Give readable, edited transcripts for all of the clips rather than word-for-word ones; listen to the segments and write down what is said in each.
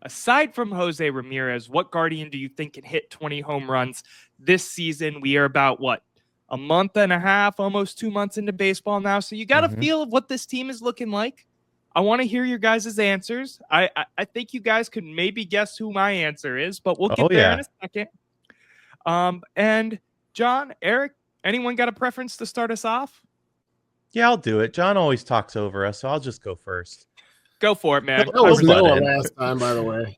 aside from Jose Ramirez, what Guardian do you think can hit 20 home runs this season? We are about, a month and a half, almost 2 months into baseball now. So you got a feel of what this team is looking like. I want to hear your guys' answers. I think you guys could maybe guess who my answer is, but we'll get there in a second. And John, Eric, anyone got a preference to start us off? Yeah, I'll do it. John always talks over us, so I'll just go first. Go for it, man. That was Noah last time, by the way.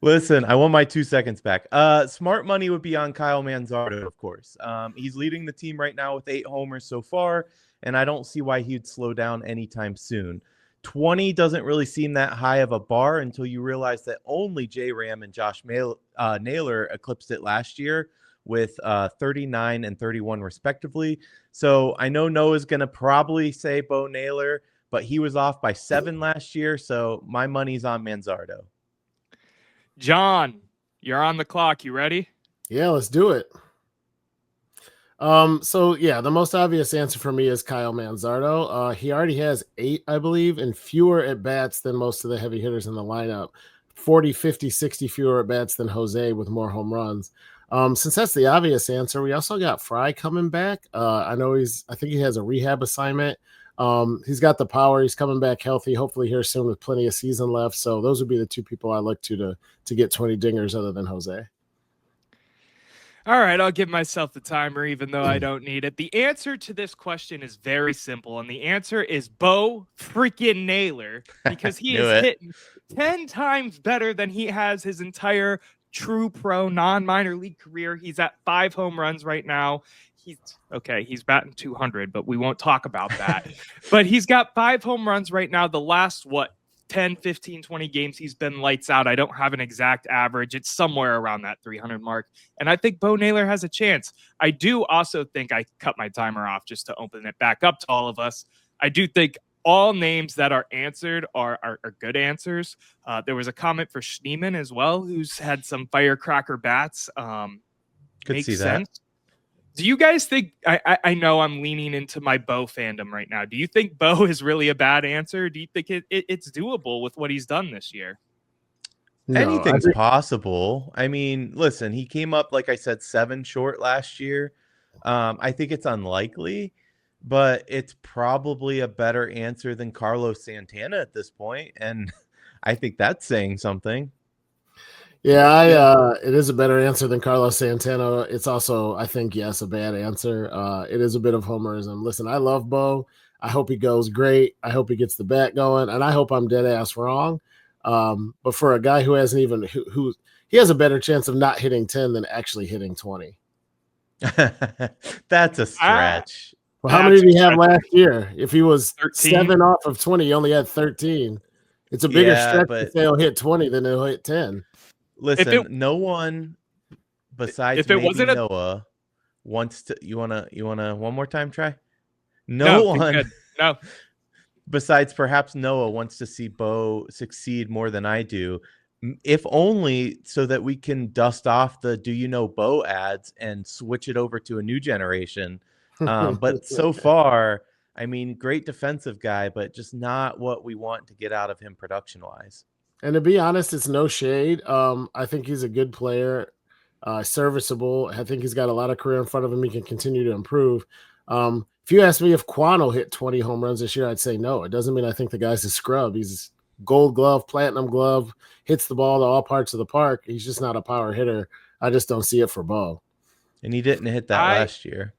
Listen, I want my 2 seconds back. Smart money would be on Kyle Manzardo, of course. He's leading the team right now with 8 homers so far, and I don't see why he'd slow down anytime soon. 20 doesn't really seem that high of a bar until you realize that only J-Ram and Josh Naylor eclipsed it last year with 39 and 31 respectively. So I know Noah's going to probably say Bo Naylor, but he was off by 7 last year, so my money's on Manzardo. John, you're on the clock. You ready? Yeah, let's do it. So yeah, the most obvious answer for me is Kyle Manzardo. He already has 8, I believe, and fewer at bats than most of the heavy hitters in the lineup. 40, 50, 60 fewer at bats than Jose with more home runs. Since that's the obvious answer, we also got Fry coming back. I think he has a rehab assignment. He's got the power. He's coming back healthy, hopefully here soon with plenty of season left. So those would be the 2 people I look to get 20 dingers other than Jose. All right, I'll give myself the timer, even though I don't need it. The answer to this question is very simple, and the answer is Bo freaking Naylor, because he is hitting 10 times better than he has his entire true pro non-minor league career. He's at 5 home runs right now. He's batting 200, but we won't talk about that. But he's got 5 home runs right now. The last, 10, 15, 20 games, he's been lights out. I don't have an exact average. It's somewhere around that 300 mark. And I think Bo Naylor has a chance. I do also think I cut my timer off just to open it back up to all of us. I do think all names that are answered are good answers. There was a comment for Schneemann as well, who's had some firecracker bats. Could see that. Do you guys think, I know I'm leaning into my Bo fandom right now. Do you think Bo is really a bad answer? Do you think it's doable with what he's done this year? No, anything's possible. I mean, listen, he came up, like I said, 7 short last year. I think it's unlikely, but it's probably a better answer than Carlos Santana at this point. And I think that's saying something. Yeah, it is a better answer than Carlos Santana. It's also, I think, yes, a bad answer. It is a bit of homerism. Listen, I love Bo. I hope he goes great. I hope he gets the bat going, and I hope I'm dead ass wrong. But for a guy who hasn't even who he has a better chance of not hitting 10 than actually hitting 20. That's a stretch. Well, how many did he have last year? If he was 13. 7 off of 20, he only had 13. It's a bigger stretch if they'll hit 20 than they'll hit 10. Listen, no one besides maybe Noah wants to. You wanna one more time try? No one. No. Besides perhaps Noah wants to see Bo succeed more than I do, if only so that we can dust off the "Do you know Bo" ads and switch it over to a new generation. But so far, I mean, great defensive guy, but just not what we want to get out of him production-wise. And to be honest, it's no shade. I think he's a good player, serviceable. I think he's got a lot of career in front of him. He can continue to improve. If you ask me if Quano hit 20 home runs this year, I'd say no. It doesn't mean I think the guy's a scrub. He's gold glove, platinum glove, hits the ball to all parts of the park. He's just not a power hitter. I just don't see it for Bo. And he didn't hit that last year.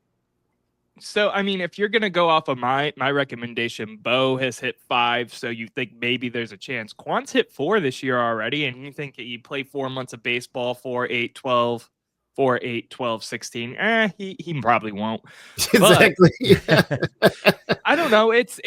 So, I mean, if you're going to go off of my recommendation, Bo has hit 5, so you think maybe there's a chance. Quan's hit 4 this year already, and you think you play 4 months of baseball, 4, 8, 12, 4, 8, 12, 16. He probably won't. Exactly. I don't know. It's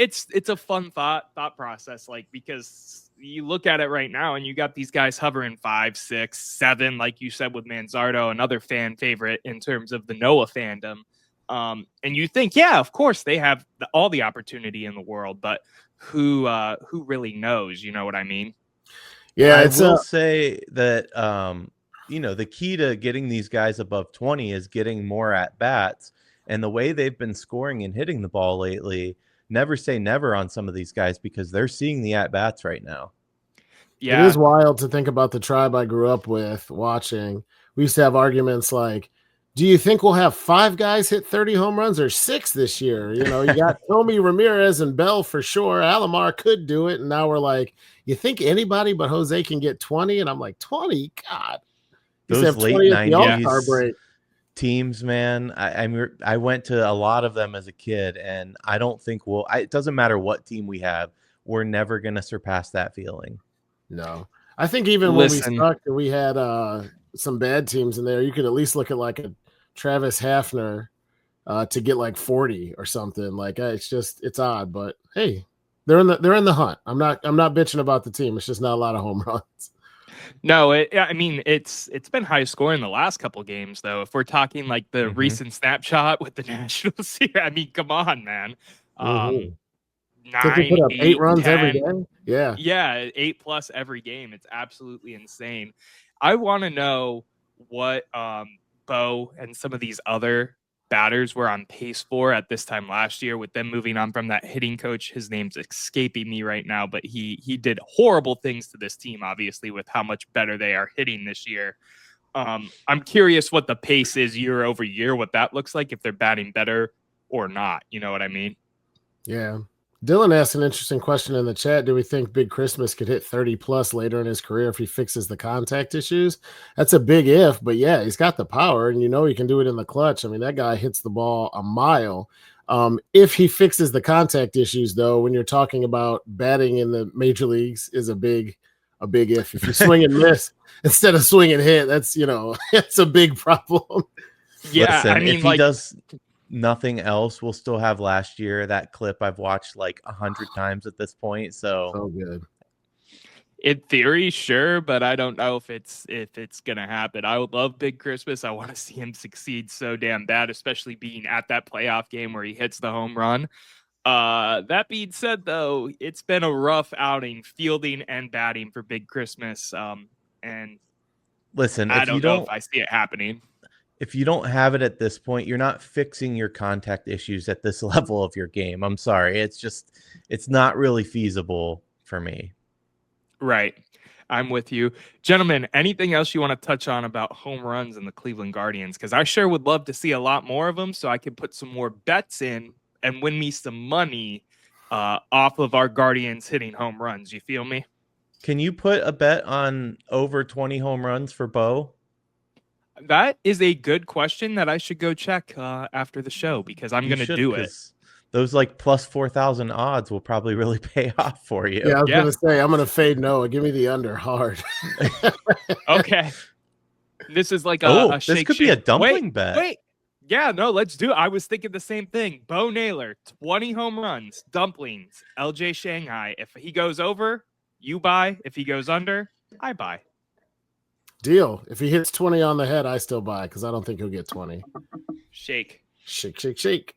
a fun thought process, because you look at it right now and you got these guys hovering 5, 6, 7, like you said with Manzardo, another fan favorite in terms of the Noah fandom. And you think, yeah, of course they have all the opportunity in the world, but who really knows? You know what I mean? Yeah, I will say that the key to getting these guys above 20 is getting more at bats, and the way they've been scoring and hitting the ball lately. Never say never on some of these guys because they're seeing the at bats right now. It is wild to think about the tribe I grew up with watching. We used to have arguments like, do you think we'll have 5 guys hit 30 home runs or 6 this year? You know, you got Tommy Ramirez and Bell for sure. Alomar could do it. And now we're like, you think anybody but Jose can get 20? And I'm like, 20? God. Those late 90s break. teams, man. I went to a lot of them as a kid, and I don't think it doesn't matter what team we have, we're never going to surpass that feeling. No. I think even when we sucked and we had some bad teams in there, you could at least look at like a Travis Hafner to get like 40 or something. Like it's odd, but hey, they're in the hunt. I'm not bitching about the team. It's just not a lot of home runs. No, I mean it's been high scoring the last couple games though. If we're talking like the recent snapshot with the Nationals here, I mean, come on, man. 9, put up 8 runs 10, every game. Yeah, 8+ every game. It's absolutely insane. I want to know what Bo and some of these other batters were on pace for at this time last year, with them moving on from that hitting coach. His name's escaping me right now, but he did horrible things to this team, obviously, with how much better they are hitting this year. I'm curious what the pace is year over year, what that looks like, if they're batting better or not. You know what I mean? Yeah. Dylan asked an interesting question in the chat. Do we think Big Christmas could hit 30+ later in his career if he fixes the contact issues? That's a big if, but yeah, he's got the power, and he can do it in the clutch. I mean, that guy hits the ball a mile. If he fixes the contact issues, though, when you're talking about batting in the major leagues, is a big if. If you swing and miss instead of swing and hit, that's it's a big problem. Yeah, listen, I mean, if he does nothing else, we'll still have last year, that clip I've watched like 100 times at this point. So good. In theory, sure, but I don't know if it's gonna happen. I would love Big Christmas. I want to see him succeed so damn bad, especially being at that playoff game where he hits the home run. That being said, though, it's been a rough outing, fielding and batting for Big Christmas. And listen, I don't know if I see it happening. If you don't have it at this point, you're not fixing your contact issues at this level of your game. I'm sorry. It's not really feasible for me. Right. I'm with you. Gentlemen, anything else you want to touch on about home runs and the Cleveland Guardians? Because I sure would love to see a lot more of them so I can put some more bets in and win me some money off of our Guardians hitting home runs. You feel me? Can you put a bet on over 20 home runs for Bo? That is a good question that I should go check after the show, because I'm going to do it. Those like plus 4,000 odds will probably really pay off for you. Yeah, I was going to say, I'm going to fade Noah. Give me the under hard. Okay. This is like a shake. This could be a dumpling bet. Wait. Yeah, no, let's do it. I was thinking the same thing. Bo Naylor, 20 home runs, dumplings, LJ Shanghai. If he goes over, you buy. If he goes under, I buy. Deal. If he hits 20 on the head, I still buy, because I don't think he'll get 20. Shake. Shake, shake, shake.